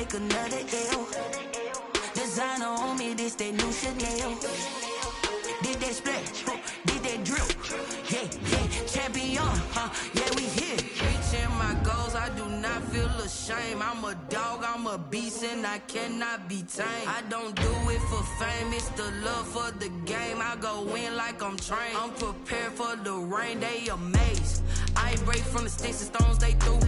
take another L. Designer on me, this that new Chanel. Did that splash, did that drip. Yeah, champion, yeah, we here. Reaching my goals, I do not feel ashamed. I'm a dog, I'm a beast, and I cannot be tamed. I don't do it for fame, it's the love for the game. I go in like I'm trained. I'm prepared for the rain, they amazed. I ain't break from the sticks and stones they threw.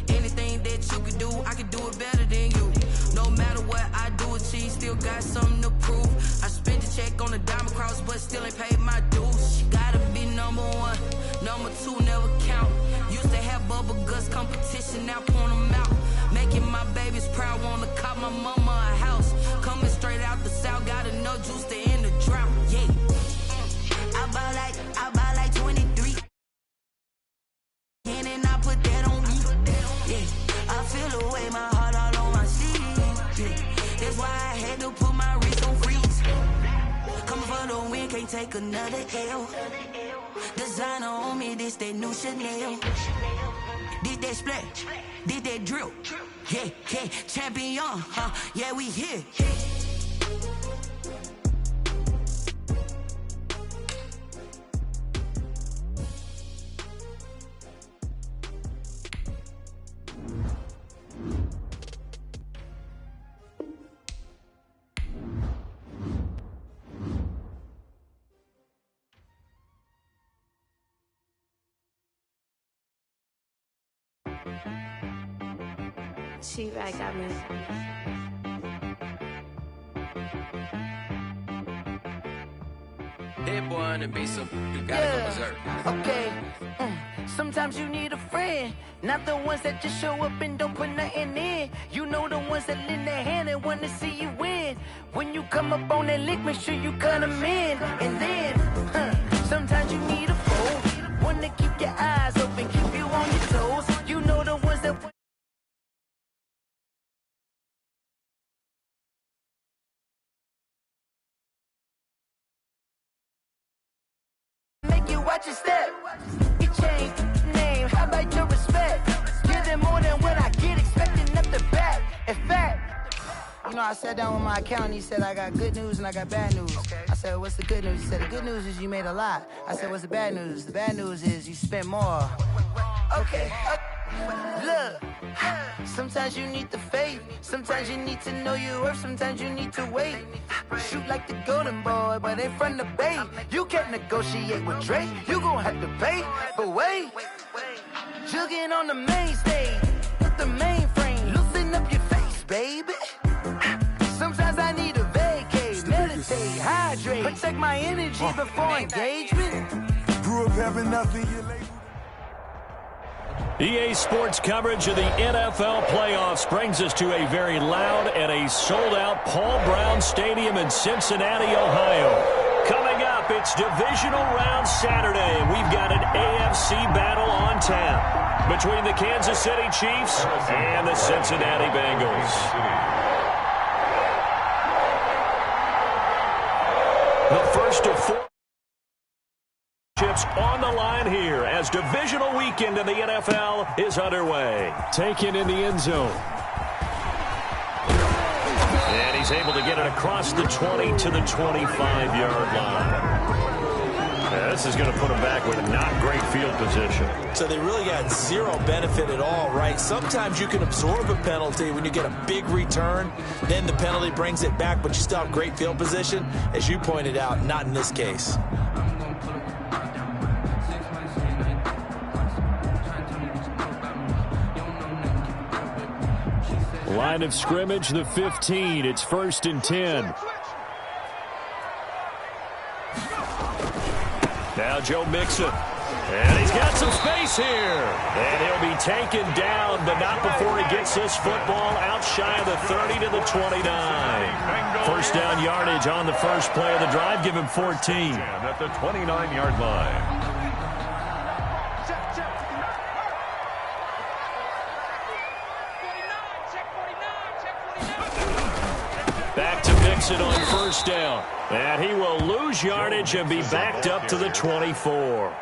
Anything that you can do, I can do it better than you. No matter what I do achieve, still got something to prove. I spent the check on the diamond cross, but still ain't paid my dues. Gotta be number one, number two never count. Used to have bubble guts competition, now point them out. Making my babies proud, wanna cop my mama a house. Coming straight out the south, got enough juice to end the drought. Yeah, I buy like 23. And I put that on me. Yeah, I feel the way, my heart all on my sleeve. Yeah, that's why I had to put my wrist on freeze. Coming for the win, can't take another L. Designer on me, this that new Chanel. Did that splash, did that drip. Yeah, champion, yeah, we here. She-Rag got me. Hit boy on the beat, so you gotta go berserk. Okay. Sometimes you need a friend, not the ones that just show up and don't put nothing in. You know the ones that lend their hand and want to see you win. When you come up on that lick, make sure you cut them in. And then, sometimes you need a foe, one to keep your eyes open, keep you on your toes. You know the ones that make you watch your step. You change name, how about your respect? Give them more than what I get, expecting nothing back. In fact, you know, I sat down with my accountant, he said I got good news and I got bad news. I said, what's the good news? He said, the good news is you made a lot. I said, what's the bad news? The bad news is you spent more. Okay. Look, sometimes you need the faith, sometimes you need to know your worth, sometimes you need to wait. Shoot like the golden boy, but ain't from the bay. You can't negotiate with Drake, you gon' have to pay. But wait, jugging on the main stage, with the mainframe, loosen up your face, baby. Sometimes I need a vacate, meditate, hydrate, protect my energy before engagement. Grew up having nothing, you late. EA Sports coverage of the NFL playoffs brings us to a very loud and a sold-out Paul Brown Stadium in Cincinnati, Ohio. Coming up, it's Divisional Round Saturday, and we've got an AFC battle on tap between the Kansas City Chiefs and the Cincinnati Bengals. The first of four on the line here as divisional weekend in the NFL is underway. Taken in the end zone. And he's able to get it across the 20 to the 25-yard line. This is going to put him back with not great field position. So they really got zero benefit at all, right? Sometimes you can absorb a penalty when you get a big return. Then the penalty brings it back, but you still have great field position. As you pointed out, not in this case. Line of scrimmage, the 15. It's 1st and 10. Now Joe Mixon. And he's got some space here. And he'll be taken down, but not before he gets this football out shy of the 30 to the 29. First down yardage on the first play of the drive. Give him 14. At the 29-yard line. Back to Mixon on first down. And he will lose yardage and be backed up to the 24.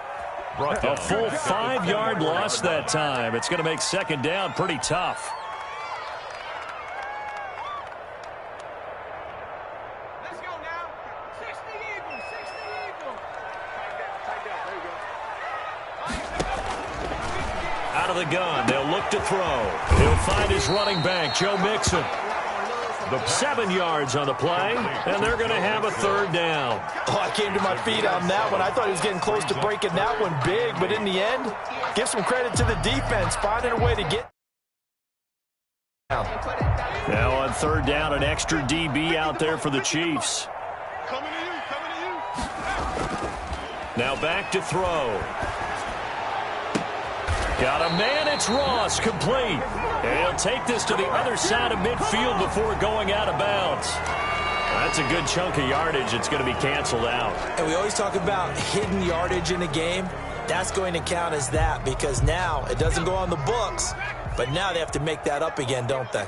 A full 5-yard loss that time. It's going to make second down pretty tough. the gun. They'll look to throw. He'll find his running back, Joe Mixon. 7 yards on the play, and they're going to have a third down. Oh, I came to my feet on that one. I thought he was getting close to breaking that one big, but in the end, give some credit to the defense, finding a way to get down. Now on third down, an extra DB out there for the Chiefs. Now back to throw. Got a man, it's Ross, complete. And he'll take this to the other side of midfield before going out of bounds. That's a good chunk of yardage. It's going to be canceled out. And we always talk about hidden yardage in a game. That's going to count as that because now it doesn't go on the books, but now they have to make that up again, don't they?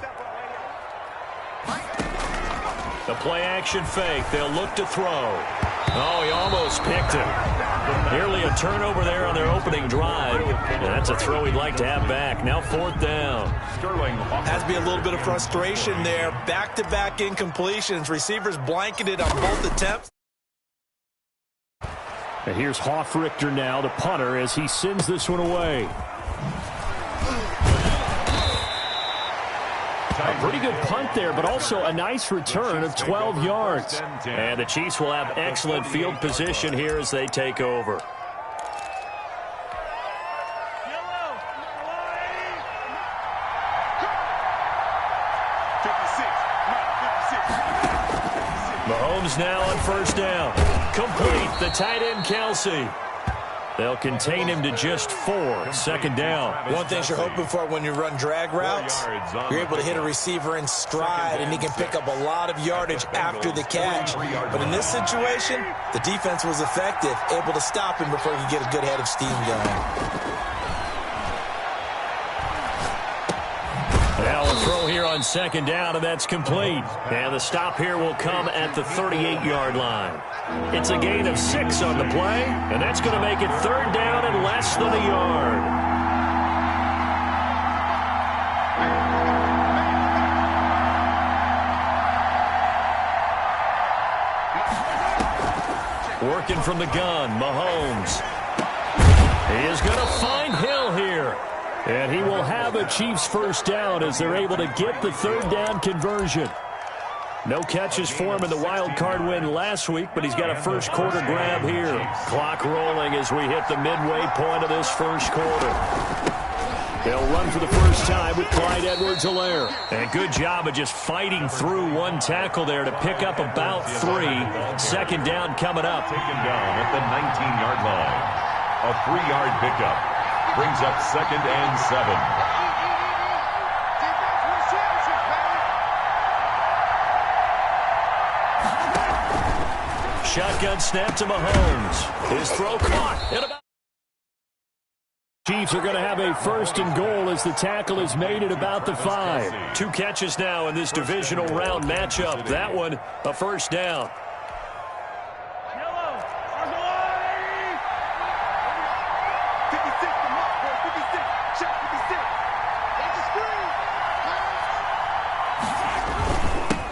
The play-action fake. They'll look to throw. Oh, he almost picked him. Nearly a turnover there on their opening drive. And that's a throw he'd like to have back. Now fourth down. Has to be a little bit of frustration there. Back-to-back incompletions. Receivers blanketed on both attempts. And here's Hofrichter now, the punter, as he sends this one away. A pretty good punt there, but also a nice return of 12 yards. And the Chiefs will have excellent field position here as they take over. Mahomes now on first down. Complete, the tight end Kelsey. They'll contain him to just 4. Second down. One thing you're hoping for when you run drag routes, you're able to hit a receiver in stride, and he can pick up a lot of yardage after the catch. But in this situation, the defense was effective, able to stop him before he could get a good head of steam going. Now a throw here on second down, and that's complete. And the stop here will come at the 38-yard line. It's a gain of 6 on the play, and that's going to make it third down and less than a yard. Working from the gun, Mahomes. He is going to find Hill here. And he will have a Chiefs first down as they're able to get the third down conversion. No catches for him in the wild card win last week, but he's got a first quarter grab here. Clock rolling as we hit the midway point of this first quarter. They'll run for the first time with Clyde Edwards-Helaire. And good job of just fighting through one tackle there to pick up about 3. Second down coming up. Taken down at the 19-yard line. A 3-yard pickup brings up second and 7. Shotgun snap to Mahomes. His throw caught. Chiefs are going to have a first and goal as the tackle is made at about the 5. 2 catches now in this divisional round matchup. That one, a first down.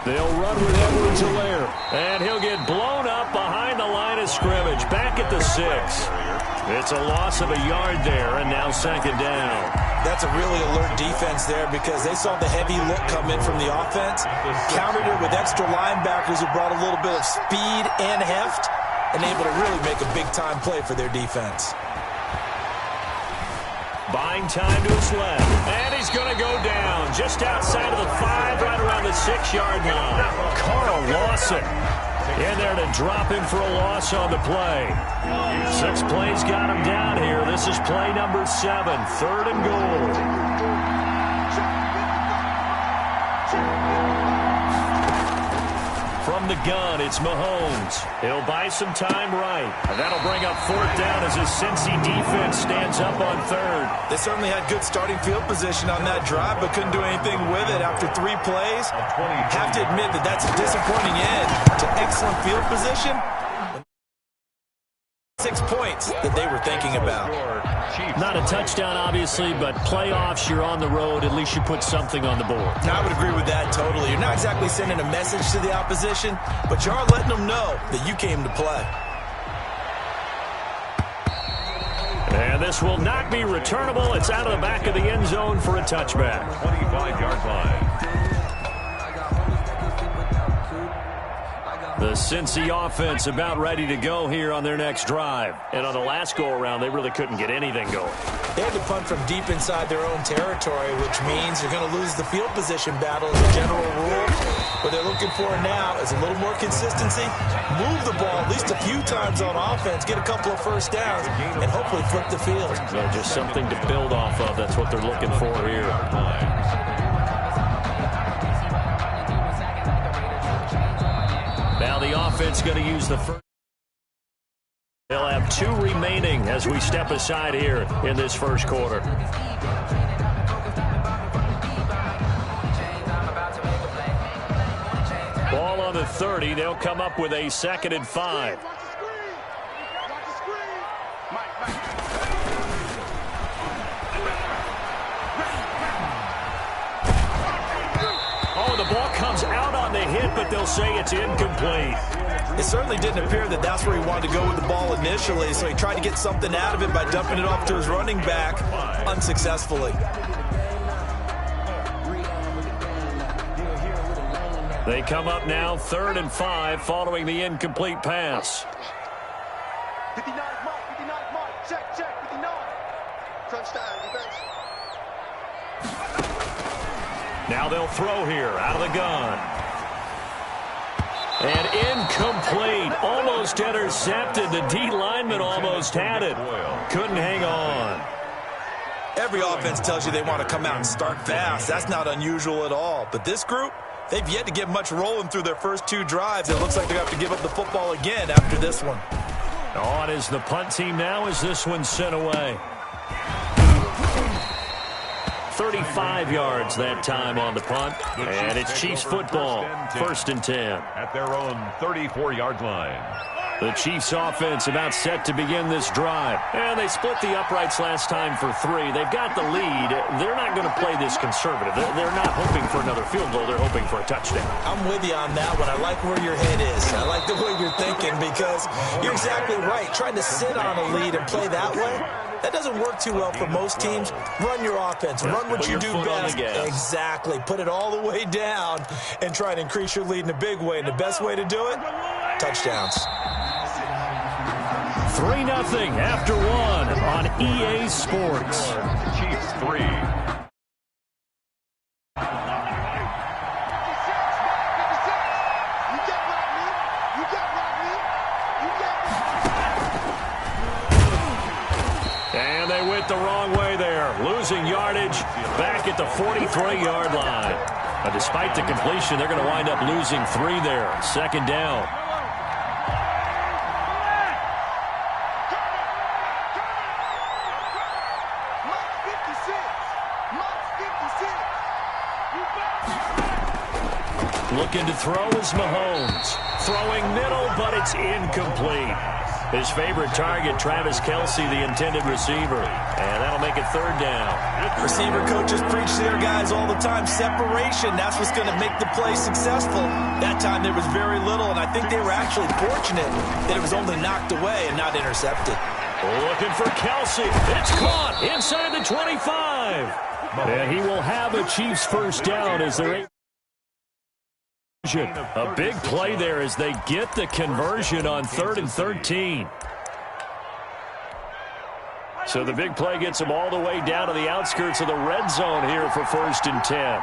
They'll run with Edwards-Helaire, and he'll get blown up behind the line of scrimmage, back at the 6. It's a loss of a yard there, and now second down. That's a really alert defense there because they saw the heavy look come in from the offense, countered it with extra linebackers who brought a little bit of speed and heft, and able to really make a big-time play for their defense. Buying time to his left, and he's going to go down just outside of the 5, right around the 6-yard line. Carl Lawson in there to drop him for a loss on the play. 6 plays got him down here. This is play number 7, third and goal. From the gun, it's Mahomes. He'll buy some time right. And that'll bring up fourth down as his Cincy defense stands up on third. They certainly had good starting field position on that drive, but couldn't do anything with it after 3 plays. Have to admit that that's a disappointing end to excellent field position. 6 points that they were thinking about. Not a touchdown, obviously, but playoffs, you're on the road. At least you put something on the board. I would agree with that totally. You're not exactly sending a message to the opposition, but you are letting them know that you came to play. And And this will not be returnable. It's out of the back of the end zone for a touchback. 25-yard line. The Cincy offense about ready to go here on their next drive. And on the last go-around, they really couldn't get anything going. They had to punt from deep inside their own territory, which means you're going to lose the field position battle as a general rule. What they're looking for now is a little more consistency, move the ball at least a few times on offense, get a couple of first downs, and hopefully flip the field. So just something to build off of. That's what they're looking for here. Now the offense going to use the first. They'll have 2 remaining as we step aside here in this first quarter. Ball on the 30. They'll come up with a 2nd and 5. Oh, the ball comes out on the hit, but they'll say it's incomplete. It certainly didn't appear that that's where he wanted to go with the ball initially, so he tried to get something out of it by dumping it off to his running back unsuccessfully. They come up now 3rd and 5 following the incomplete pass. 59 mark, check, 59. Touchdown, defense. Now they'll throw here out of the gun. And incomplete. Almost intercepted. The D lineman almost had it. Couldn't hang on. Every offense tells you they want to come out and start fast. That's not unusual at all. But this group, they've yet to get much rolling through their first 2 drives. It looks like they have to give up the football again after this one. On is the punt team now as this one's sent away. 35 yards that time on the punt. And it's Chiefs football. 1st and 10. At their own 34-yard line. The Chiefs offense about set to begin this drive. And they split the uprights last time for 3. They've got the lead. They're not going to play this conservative. They're not hoping for another field goal. They're hoping for a touchdown. I'm with you on that one. I like where your head is. I like the way you're thinking because you're exactly right. Trying to sit on a lead and play that way, that doesn't work too well for most teams. Run your offense. Run what you do best. Exactly. Put it all the way down and try to increase your lead in a big way. And the best way to do it, touchdowns. 3-0 after 1 on EA Sports. Chiefs 3. And they went the wrong way there. Losing yardage back at the 43-yard line. But despite the completion, they're going to wind up losing 3 there. 2nd down. Looking to throw is Mahomes. Throwing middle, but it's incomplete. His favorite target, Travis Kelce, the intended receiver. And that'll make it 3rd down. Receiver coaches preach to their guys all the time. Separation, that's what's going to make the play successful. That time there was very little, and I think they were actually fortunate that it was only knocked away and not intercepted. Looking for Kelce. It's caught inside the 25. And he will have a Chiefs first down as they're a big play there as they get the conversion on 3rd and 13. So the big play gets them all the way down to the outskirts of the red zone here for 1st and 10.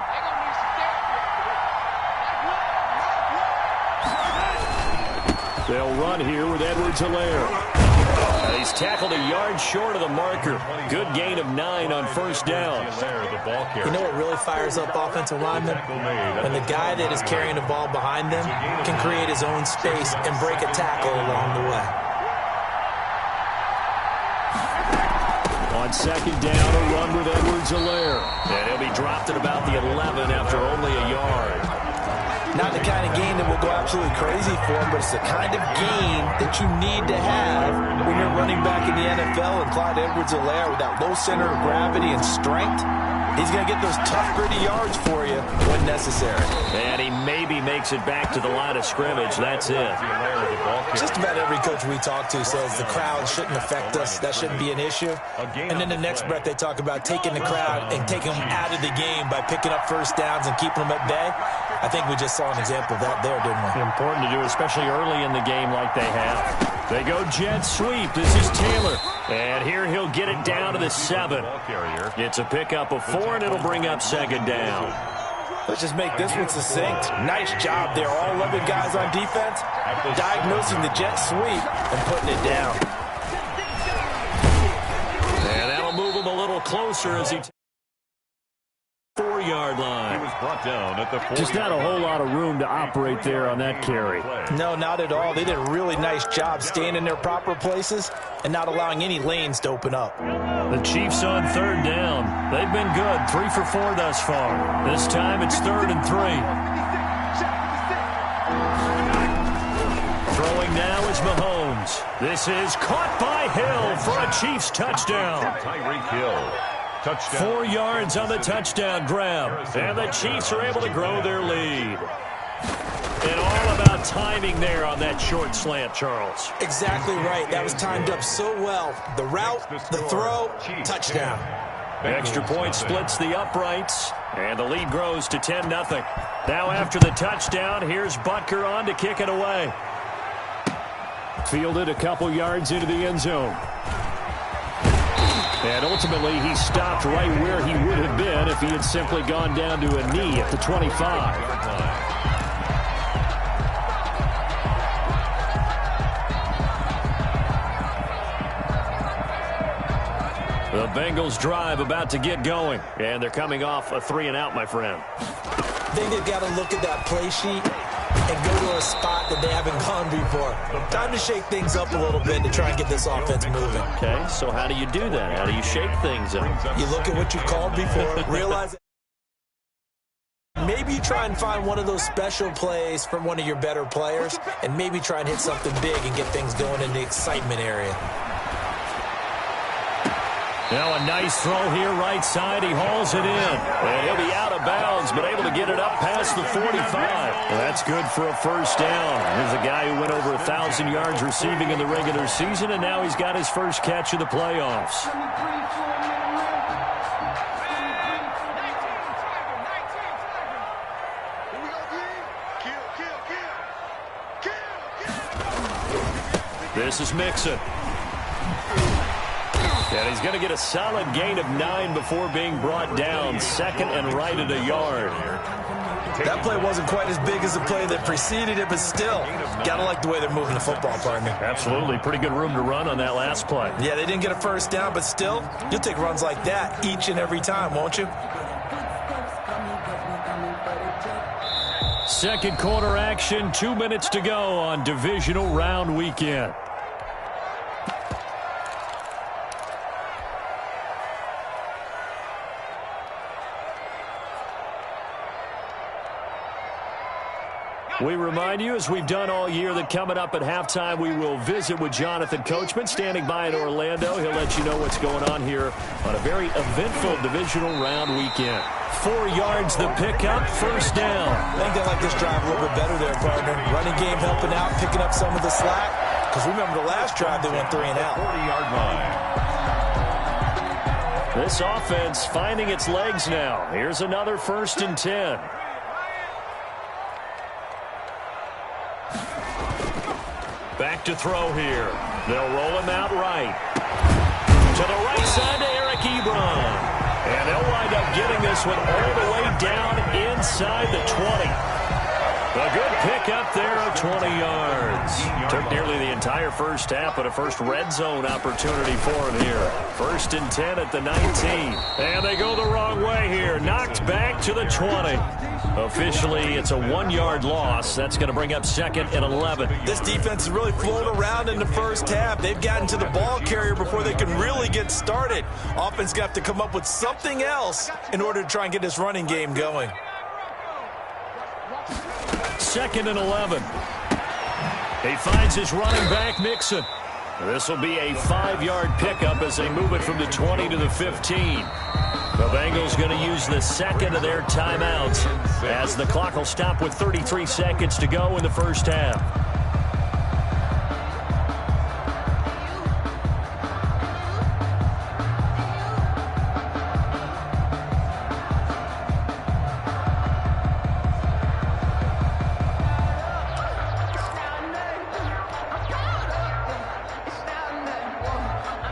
They'll run here with Edwards-Helaire. He's tackled a yard short of the marker. Good gain of 9 on 1st down. You know what really fires up offensive linemen? When the guy that is carrying the ball behind them can create his own space and break a tackle along the way. On 2nd down, a run with Edwards-Helaire. And he'll be dropped at about the 11 after only a yard. Not the kind of game that will go absolutely crazy for him, but it's the kind of game that you need to have when you're running back in the NFL. And Clyde Edwards-Helaire, with that low center of gravity and strength, he's going to get those tough, gritty yards for you when necessary. And he may be making makes it back to the line of scrimmage. That's it. Just about every coach we talk to says the crowd shouldn't affect us. That shouldn't be an issue. And then the next breath they talk about taking the crowd and taking them out of the game by picking up first downs and keeping them at bay. I think we just saw an example of that there, didn't we? Important to do, especially early in the game like they have. They go jet sweep. This is Taylor. And here he'll get it down to the 7. It's a pickup of 4, and it'll bring up second down. Let's just make this one succinct. Nice job there. All 11 guys on defense diagnosing the jet sweep and putting it down. And that'll move him a little closer as he 4-yard line. He was brought down at the 4-yard line. Just not a whole lot of room to operate there on that carry. No, not at all. They did a really nice job staying in their proper places and not allowing any lanes to open up. The Chiefs on 3rd down. They've been good. 3 for 4 thus far. This time it's 3rd and 3. Throwing now is Mahomes. This is caught by Hill for a Chiefs touchdown. Tyreek Hill. Touchdown. 4 yards on the touchdown grab. And the Chiefs are able to grow their lead. And all about timing there on that short slant, Charles. Exactly right. That was timed up so well. The route, the throw, touchdown. Extra point splits the uprights, and the lead grows to 10-0. Now after the touchdown, here's Butker on to kick it away. Fielded a couple yards into the end zone. And ultimately, he stopped right where he would have been if he had simply gone down to a knee at the 25. The Bengals drive about to get going, and they're coming off a 3-and-out, my friend. I think they've got to look at that play sheet and go to a spot that they haven't gone before. Time to shake things up a little bit to try and get this offense moving. Okay, so how do you do that? How do you shake things up? You look at what you called before, realize maybe you try and find one of those special plays from one of your better players, and maybe try and hit something big and get things going in the excitement area. Now a nice throw here right side. He hauls it in. And he'll be out of bounds, but able to get it up past the 45. Well, that's good for a first down. Here's a guy who went over 1,000 yards receiving in the regular season, and now he's got his first catch of the playoffs. This is Mixon. And he's going to get a solid gain of 9 before being brought down. Second and right at a yard. That play wasn't quite as big as the play that preceded it, but still, got to like the way they're moving the football, partner. Absolutely. Pretty good room to run on that last play. Yeah, they didn't get a first down, but still, you'll take runs like that each and every time, won't you? Second quarter action, 2 minutes to go on divisional round weekend. We remind you, as we've done all year, that coming up at halftime, we will visit with Jonathan Coachman, standing by in Orlando. He'll let you know what's going on here on a very eventful divisional round weekend. 4 yards the pickup, first down. I think they like this drive a little bit better there, partner. Running game helping out, picking up some of the slack. Because remember the last drive, they went 3-and-out. 40-yard line. This offense finding its legs now. Here's another 1st and 10. Back to throw here. They'll roll him out right. To the right side to Eric Ebron. And they'll wind up getting this one all the way down inside the 20. A good pickup there of 20 yards. Took nearly the entire first half, but a first red zone opportunity for him here. 1st and 10 at the 19. And they go the wrong way here. Knocked back to the 20. Officially, it's a 1-yard loss. That's going to bring up 2nd and 11. This defense has really flown around in the first half. They've gotten to the ball carrier before they can really get started. Offense got to come up with something else in order to try and get this running game going. 2nd and 11. He finds his running back, Mixon. This will be a 5-yard pickup as they move it from the 20 to the 15. The Bengals going to use the second of their timeouts as the clock will stop with 33 seconds to go in the first half.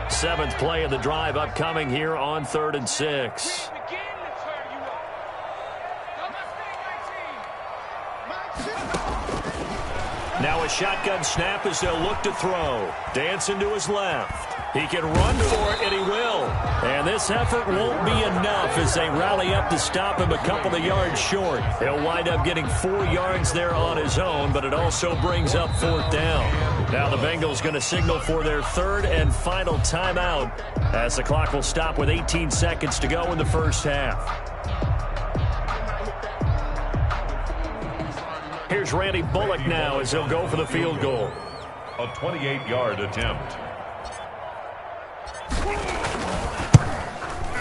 Seventh play of the drive upcoming here on 3rd and 6. Now a shotgun snap as they'll look to throw. Dancing to his left. He can run for it, and he will. And this effort won't be enough as they rally up to stop him a couple of yards short. He'll wind up getting 4 yards there on his own, but it also brings up 4th down. Now the Bengals going to signal for their 3rd and final timeout as the clock will stop with 18 seconds to go in the first half. Here's Randy Bullock now as he'll go for the field goal. A 28-yard attempt.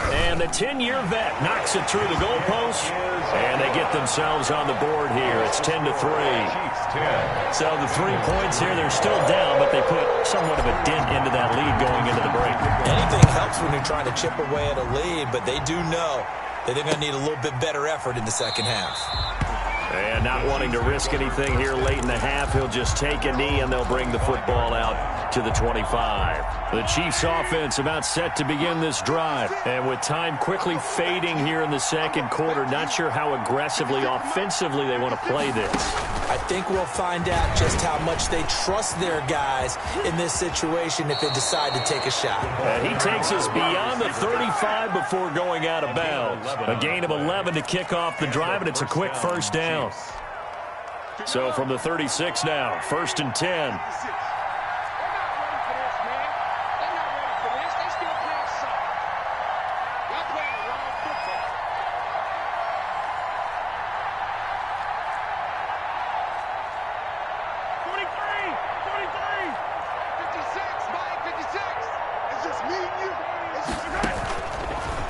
And the 10-year vet knocks it through the goalpost, and they get themselves on the board here. It's 10-3. So the 3 points here, they're still down, but they put somewhat of a dent into that lead going into the break. Anything helps when you're trying to chip away at a lead, but they do know that they're going to need a little bit better effort in the second half. And not wanting to risk anything here late in the half, he'll just take a knee, and they'll bring the football out to the 25. The Chiefs offense about set to begin this drive. And with time quickly fading here in the second quarter, not sure how aggressively, offensively they want to play this. I think we'll find out just how much they trust their guys in this situation if they decide to take a shot. And he takes us beyond the 35 before going out of bounds. A gain of 11 to kick off the drive, and it's a quick first down. So from the 36 now, 1st and 10.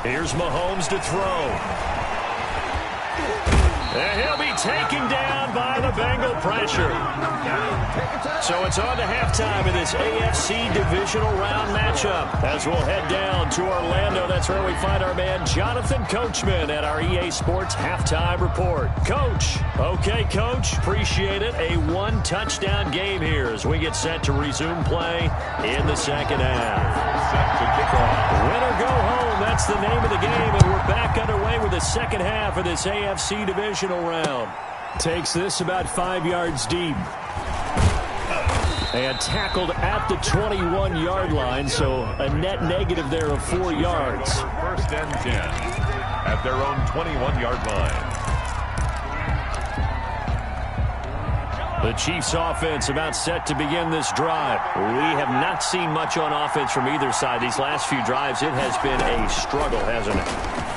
Here's Mahomes to throw. And he'll be taken down by the Bengal pressure. So it's on to halftime in this AFC divisional round matchup. As we'll head down to Orlando, that's where we find our man Jonathan Coachman at our EA Sports Halftime Report. Coach. Okay, Coach. Appreciate it. A 1-touchdown game here as we get set to resume play in the second half. Set to kick off. Win or go home, that's the name of the game, and we're back underway with the second half of this AFC divisional round. Takes this about 5 yards deep. And tackled at the 21-yard line, so a net negative there of 4 yards. 1st and 10 at their own 21-yard line. The Chiefs offense about set to begin this drive. We have not seen much on offense from either side. These last few drives, it has been a struggle, hasn't it?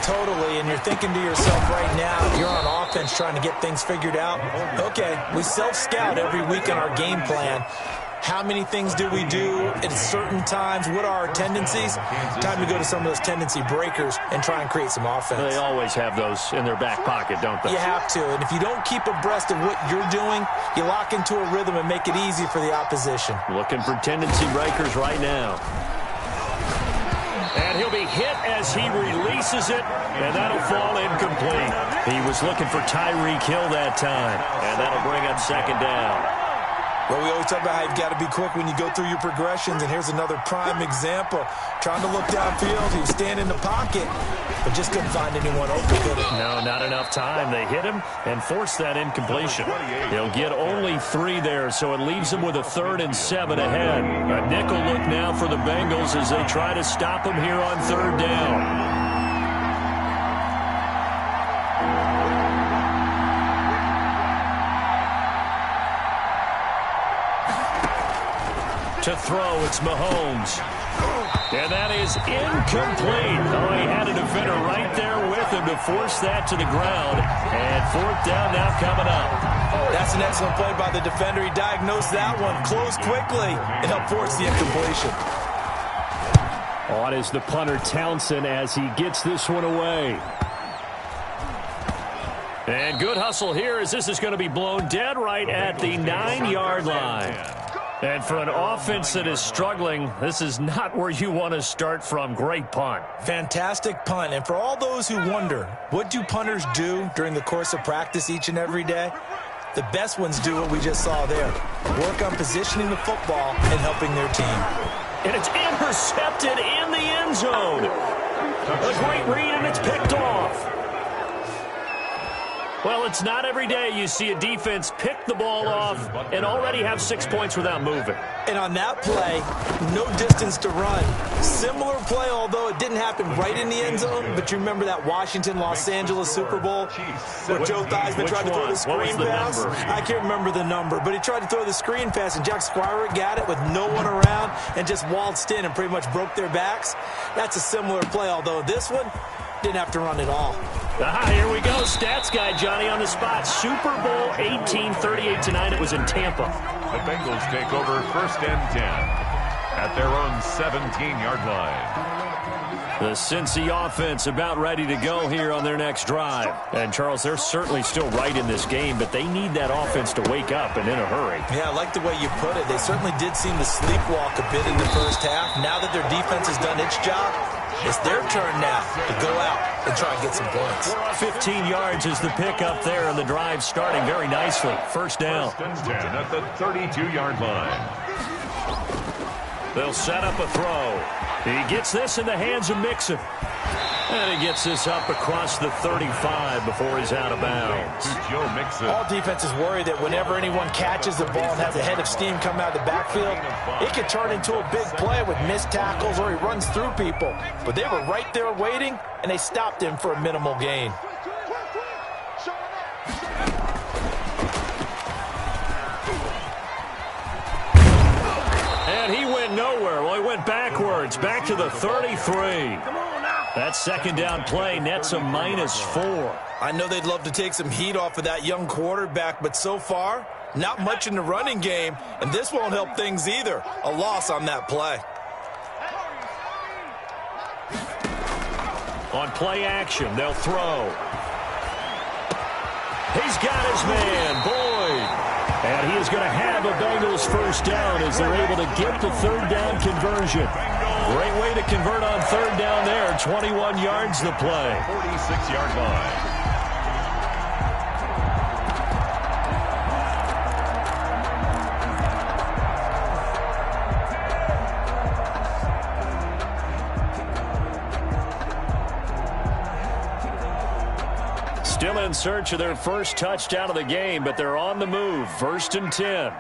Totally, and you're thinking to yourself right now, you're on offense trying to get things figured out. Okay, we self-scout every week in our game plan. How many things do we do at certain times? What are our tendencies? Time to go to some of those tendency breakers and try and create some offense. They always have those in their back pocket, don't they? You have to, and if you don't keep abreast of what you're doing, you lock into a rhythm and make it easy for the opposition. Looking for tendency breakers right now. And he'll be hit as he releases it, and that'll fall incomplete. He was looking for Tyreek Hill that time, and that'll bring up 2nd down. Well, we always talk about how you've got to be quick when you go through your progressions, and here's another prime example. Trying to look downfield, he was standing in the pocket, but just couldn't find anyone open, could he? No, not enough time. They hit him and forced that incompletion. He'll get only 3 there, so it leaves him with a 3rd and 7 ahead. A nickel look now for the Bengals as they try to stop him here on 3rd down. To throw, it's Mahomes. And that is incomplete. Oh, he had a defender right there with him to force that to the ground. And 4th down now coming up. That's an excellent play by the defender. He diagnosed that one, closed quickly, and helped force the incompletion. On is the punter Townsend as he gets this one away. And good hustle here as this is going to be blown dead right at the 9-yard line. And for an offense that is struggling, this is not where you want to start from. Great punt. Fantastic punt. And for all those who wonder, what do punters do during the course of practice each and every day? The best ones do what we just saw there. Work on positioning the football and helping their team. And it's intercepted in the end zone. A great read, and it's picked off. Well, it's not every day you see a defense pick the ball off and already have 6 points without moving. And on that play, no distance to run. Similar play, although it didn't happen right in the end zone. But you remember that Washington-Los Angeles Super Bowl where Joe Theismann tried to throw the screen pass? I can't remember the number, but he tried to throw the screen pass, and Jack Squire got it with no one around and just waltzed in and pretty much broke their backs. That's a similar play, although this one didn't have to run at all. Here we go. Stats guy Johnny on the spot. Super Bowl 1838 tonight. It was in Tampa. The Bengals take over 1st and 10 at their own 17-yard line. The Cincy offense about ready to go here on their next drive. And, Charles, they're certainly still right in this game, but they need that offense to wake up and in a hurry. Yeah, I like the way you put it. They certainly did seem to sleepwalk a bit in the first half. Now that their defense has done its job, it's their turn now to go out and try and get some points. 15 yards is the pickup there, and the drive starting very nicely. First down. 1st and 10 at the 32-yard line. They'll set up a throw. He gets this in the hands of Mixon. And he gets this up across the 35 before he's out of bounds. Joe Mixon. All defenses worry that whenever anyone catches the ball and has a head of steam come out of the backfield, it could turn into a big play with missed tackles or he runs through people. But they were right there waiting, and they stopped him for a minimal gain. And he went nowhere. Well, he went backwards, back to the 33. That second down play nets a -4. I know they'd love to take some heat off of that young quarterback, but so far, not much in the running game, and this won't help things either. A loss on that play. On play action, they'll throw. He's got his man, Boyd. And he is going to have a Bengals first down as they're able to get the third down conversion. Great way to convert on third down there. 21 yards the play. 46-yard line. Still in search of their first touchdown of the game, but they're on the move. 1st and 10.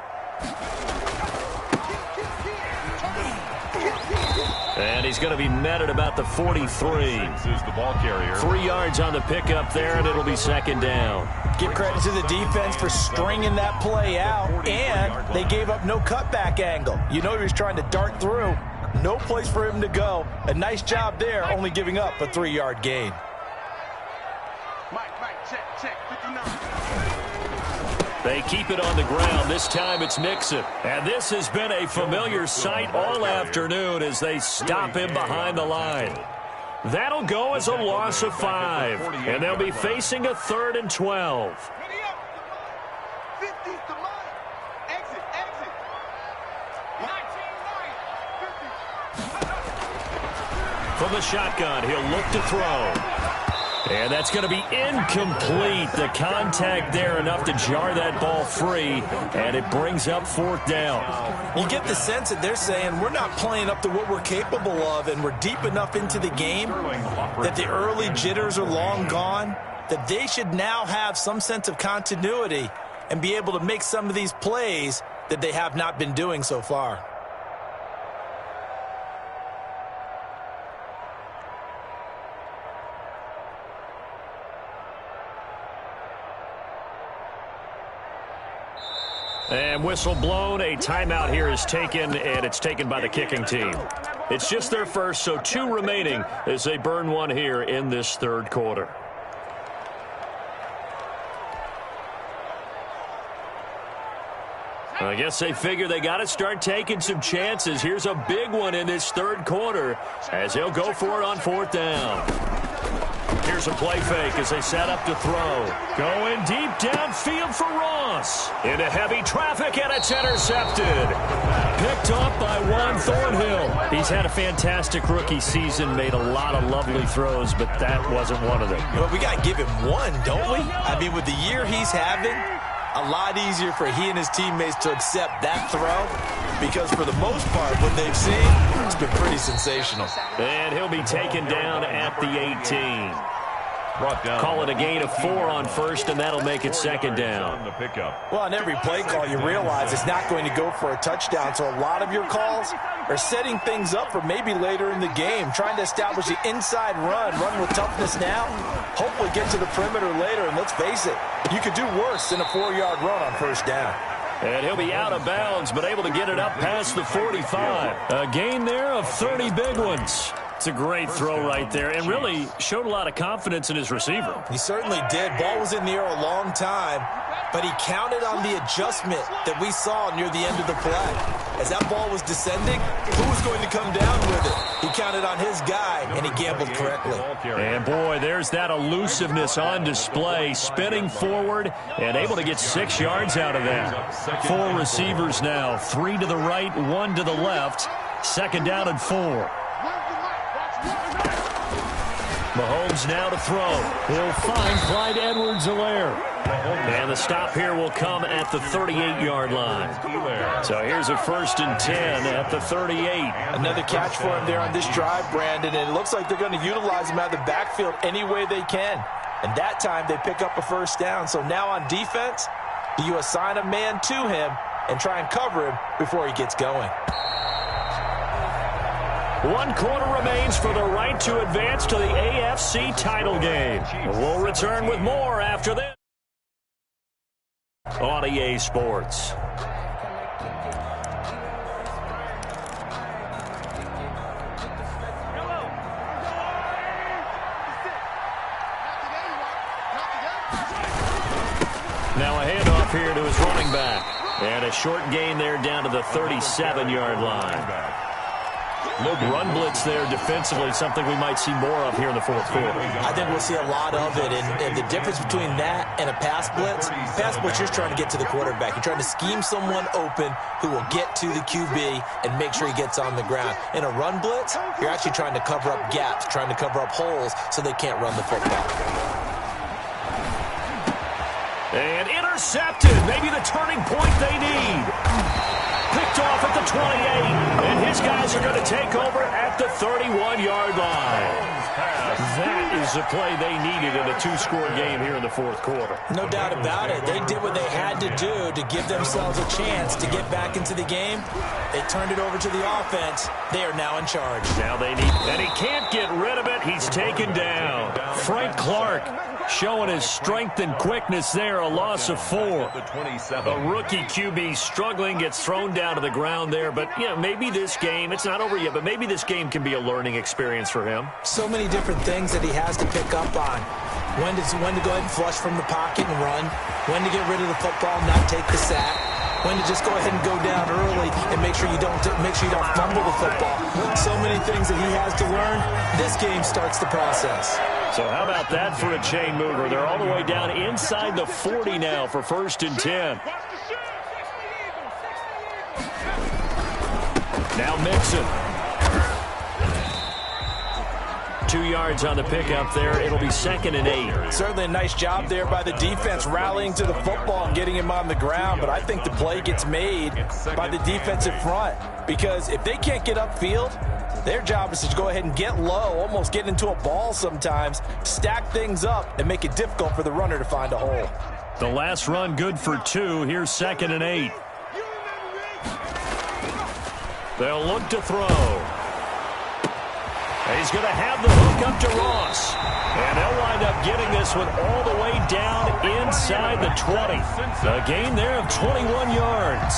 And he's going to be met at about the 43. This is the ball carrier. 3 yards on the pickup there, and it'll be second down. Give credit to the defense for stringing that play out, and they gave up no cutback angle. You know he was trying to dart through. No place for him to go. A nice job there, only giving up a 3-yard gain. Check, 59. They keep it on the ground. This time it's Mixon. And this has been a familiar sight all afternoon as they stop him behind the line. That'll go as a loss of 5. And they'll be facing a 3rd and 12. From the shotgun, he'll look to throw. And that's going to be incomplete. The contact there enough to jar that ball free, and it brings up 4th down. You get the sense that they're saying we're not playing up to what we're capable of, and we're deep enough into the game that the early jitters are long gone, that they should now have some sense of continuity and be able to make some of these plays that they have not been doing so far. And whistle blown. A timeout here is taken, and it's taken by the kicking team. It's just their first, so 2 remaining as they burn one here in this 3rd quarter. I guess they figure they got to start taking some chances. Here's a big one in this third quarter as they'll go for it on fourth down. Here's a play fake as they set up to throw. Going deep downfield for Ross. Into heavy traffic, and it's intercepted. Picked up by Juan Thornhill. He's had a fantastic rookie season, made a lot of lovely throws, but that wasn't one of them. Well, we got to give him one, don't we? I mean, with the year he's having, a lot easier for he and his teammates to accept that throw because for the most part, what they've seen, it's been pretty sensational. And he'll be taken down at the 18. Call it a gain of 4 on first, and that'll make it second down. Well, on every play call, you realize it's not going to go for a touchdown, so a lot of your calls are setting things up for maybe later in the game, trying to establish the inside run with toughness now, hopefully get to the perimeter later, and let's face it, you could do worse than a 4-yard run on first down. And he'll be out of bounds, but able to get it up past the 45. A gain there of 30 big ones. It's a great throw right there and really showed a lot of confidence in his receiver. He certainly did. Ball was in the air a long time, but he counted on the adjustment that we saw near the end of the play. As that ball was descending, who was going to come down with it? He counted on his guy, and he gambled correctly. And, boy, there's that elusiveness on display, spinning forward and able to get 6 yards out of that. 4 receivers now, 3 to the right, 1 to the left. Second down and 4. Mahomes now to throw. He'll find Clyde Edwards-Helaire. And the stop here will come at the 38-yard line. So here's a 1st and 10 at the 38. Another catch for him there on this drive, Brandon, and it looks like they're going to utilize him out of the backfield any way they can. And that time they pick up a first down. So now on defense, you assign a man to him and try and cover him before he gets going. 1 quarter remains for the right to advance to the AFC title game. We'll return with more after this on EA Sports. Now a handoff here to his running back. And a short gain there down to the 37-yard line. Run blitz there defensively, something we might see more of here in the fourth quarter. I think we'll see a lot of it, and the difference between that and a pass blitz, you're just trying to get to the quarterback. You're trying to scheme someone open who will get to the QB and make sure he gets on the ground. In a run blitz, you're actually trying to cover up gaps, trying to cover up holes so they can't run the football. And intercepted, maybe the turning point they need. Picked off at the 28, and his guys are going to take over at the 31-yard line. That is the play they needed in a 2-score game here in the fourth quarter. No doubt about it. They did what they had to do to give themselves a chance to get back into the game. They turned it over to the offense. They are now in charge. Now they need, and he can't get rid of it. He's taken down. Frank Clark showing his strength and quickness there, a loss of 4. A rookie QB struggling, gets thrown down to the ground there. But, you know, maybe this game, it's not over yet, but maybe this game can be a learning experience for him. So many different things that he has to pick up on. When to go ahead and flush from the pocket and run. When to get rid of the football, not take the sack. When to just go ahead and go down early and make sure you don't fumble the football. So many things that he has to learn. This game starts the process. So how about that for a chain mover? They're all the way down inside the 40 now for 1st and 10. Now Mixon. 2 yards on the pickup there. It'll be 2nd and 8. Certainly a nice job there by the defense rallying to the football and getting him on the ground. But I think the play gets made by the defensive front. Because if they can't get upfield, their job is to go ahead and get low, almost get into a ball sometimes, stack things up, and make it difficult for the runner to find a hole. The last run good for 2. Here's 2nd and 8. They'll look to throw. He's going to have the hook up to Ross. And they'll wind up getting this one all the way down inside the 20. A gain there of 21 yards.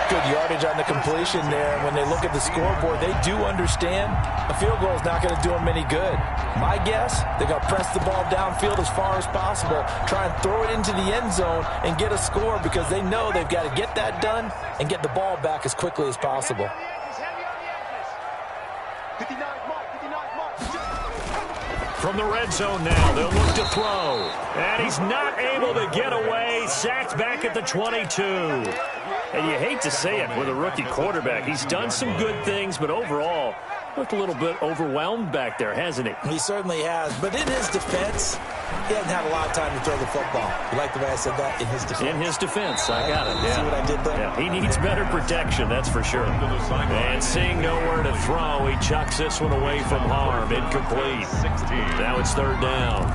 good yardage on the completion there. When they look at the scoreboard, they do understand a field goal is not going to do them any good. My guess, they're going to press the ball downfield as far as possible, try and throw it into the end zone and get a score because they know they've got to get that done and get the ball back as quickly as possible. From the red zone now, they'll look to throw. And he's not able to get away. Sacked back at the 22. And you hate to say it with a rookie quarterback. He's done some good things, but overall, looked a little bit overwhelmed back there, hasn't he? He certainly has. But in his defense, he hasn't had a lot of time to throw the football. You like the way I said that? In his defense. In his defense. I got it. Yeah. See what I did there? Yeah, he needs better protection, that's for sure. And seeing nowhere to throw, he chucks this one away from harm. Incomplete. Now it's third down.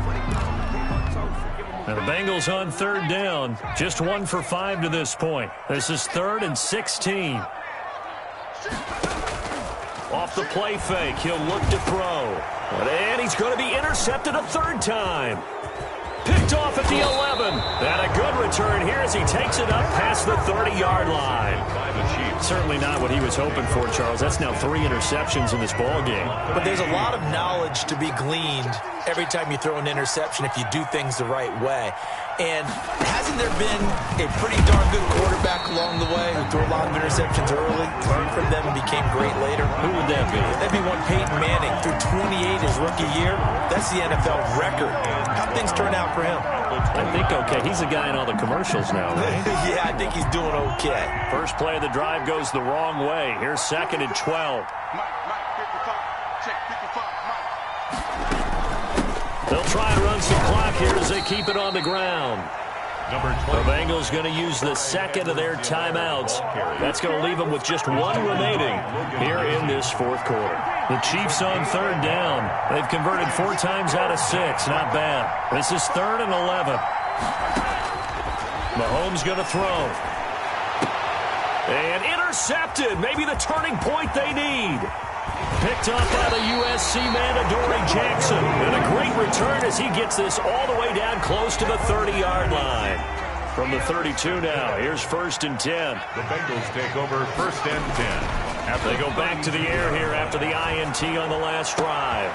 Now the Bengals on third down. Just 1 for 5 to this point. This is 3rd and 16. Off the play fake, he'll look to throw. And he's going to be intercepted a third time. Picked off at the 11. And a good return here as he takes it up past the 30-yard line. Certainly not what he was hoping for, Charles. That's now 3 interceptions in this ball game. But there's a lot of knowledge to be gleaned every time you throw an interception if you do things the right way. And hasn't there been a pretty darn good quarterback along the way who threw a lot of interceptions early, learned from them, and became great later? Who would that be? That'd be one Peyton Manning. Threw 28 his rookie year. That's the NFL record. How'd things turn out for him? I think okay. He's a guy in all the commercials now, right? Yeah, I think he's doing okay. First play of the drive goes the wrong way. Here's 2nd and 12. They'll try and run some clock here as they keep it on the ground. The Bengals going to use the second of their timeouts. That's going to leave them with just 1 remaining here in this 4th quarter. The Chiefs on third down. They've converted 4 times out of 6. Not bad. This is 3rd and 11. Mahomes going to throw. And intercepted. Maybe the turning point they need. Picked up by the USC man, Adoree Jackson. And a great return as he gets this all the way down close to the 30-yard line. From the 32 now, here's 1st and 10. The Bengals take over 1st and 10. They go back to the air here after the INT on the last drive.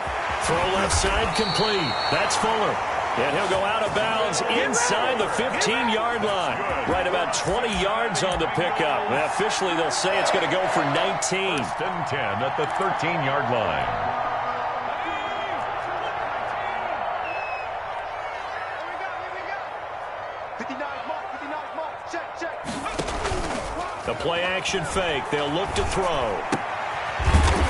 Throw left side complete. That's Fuller. And he'll go out of bounds inside the 15-yard line. Right about 20 yards on the pickup. And officially, they'll say it's going to go for 19. 1st and 10 at the 13-yard line. The play action fake. They'll look to throw.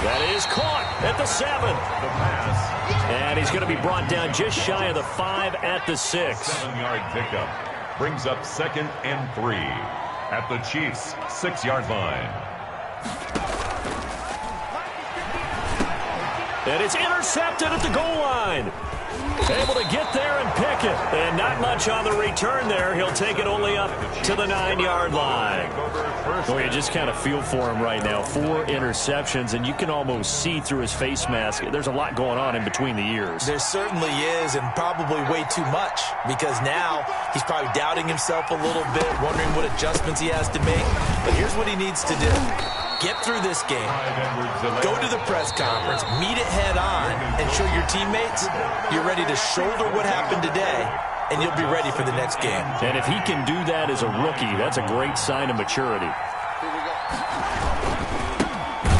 That is caught at the 7. The pass. And he's going to be brought down just shy of the 5 at the 6. 7-yard pickup. Brings up 2nd and 3 at the Chiefs' 6-yard line. And it's intercepted at the goal line. Able to get there and pick it. And not much on the return there. He'll take it only up to the 9-yard line. Well, you just kind of feel for him right now. 4 interceptions, and you can almost see through his face mask. There's a lot going on in between the ears. There certainly is, and probably way too much, because now he's probably doubting himself a little bit, wondering what adjustments he has to make. But here's what he needs to do. Get through this game, go to the press conference, meet it head on, and show your teammates you're ready to shoulder what happened today, and you'll be ready for the next game. And if he can do that as a rookie, that's a great sign of maturity.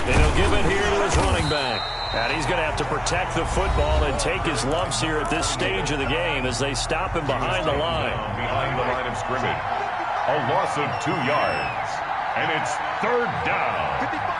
And he'll give it here to his running back. And he's going to have to protect the football and take his lumps here at this stage of the game as they stop him behind the line. Behind the line of scrimmage. A loss of 2 yards. And it's 3rd down. 55.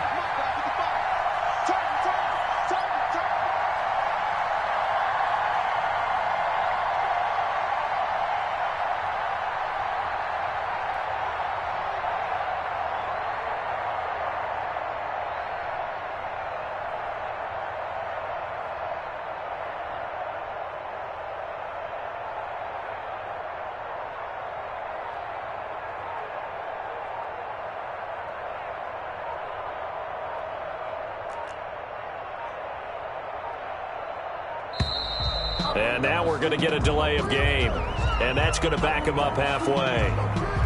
And now we're going to get a delay of game. And that's going to back him up halfway.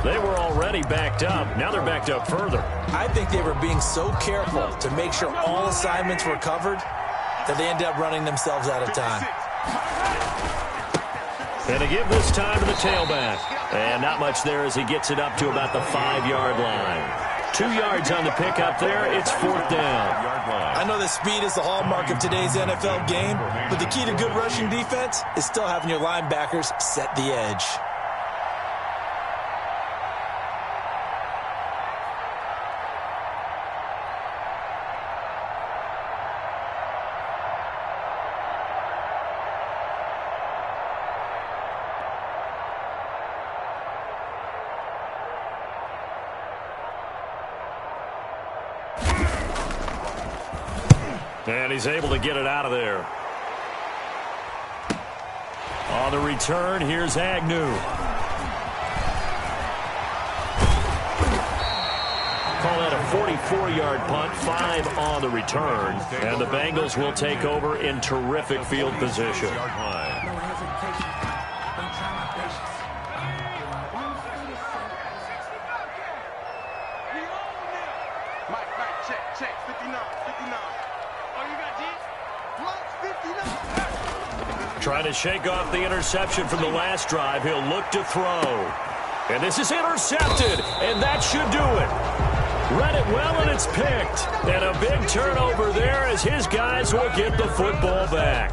They were already backed up. Now they're backed up further. I think they were being so careful to make sure all assignments were covered that they ended up running themselves out of time. And to give this time to the tailback. And not much there as he gets it up to about the 5-yard line. 2 yards on the pickup there. It's 4th down. I know that speed is the hallmark of today's NFL game, but the key to good rushing defense is still having your linebackers set the edge. And he's able to get it out of there. On the return, here's Agnew. Call that a 44-yard punt, 5 on the return. And the Bengals will take over in terrific field position. Check, 59. Oh, you got D? Block 59. Trying to shake off the interception from the last drive. He'll look to throw. And this is intercepted, and that should do it. Read it well, and it's picked. And a big turnover there as his guys will get the football back.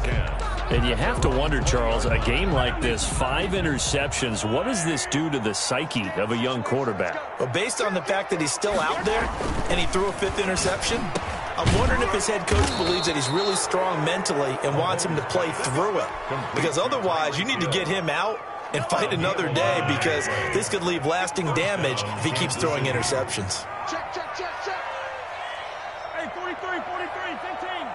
And you have to wonder, Charles, a game like this, 5 interceptions, what does this do to the psyche of a young quarterback? Well, based on the fact that he's still out there and he threw a 5th interception, I'm wondering if his head coach believes that he's really strong mentally and wants him to play through it. Because otherwise, you need to get him out and fight another day, because this could leave lasting damage if he keeps throwing interceptions. Check. Hey, 43, 15.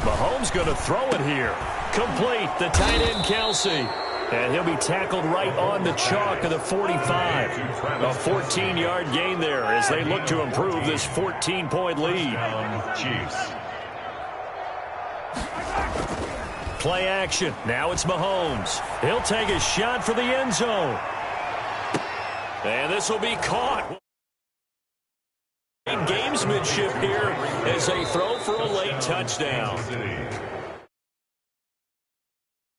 Mahomes going to throw it here. Complete, the tight end Kelsey. And he'll be tackled right on the chalk of the 45. A 14-yard gain there as they look to improve this 14-point lead. Chiefs. Play action. Now it's Mahomes. He'll take a shot for the end zone. And this will be caught. Gamesmanship here as they throw for a late touchdown.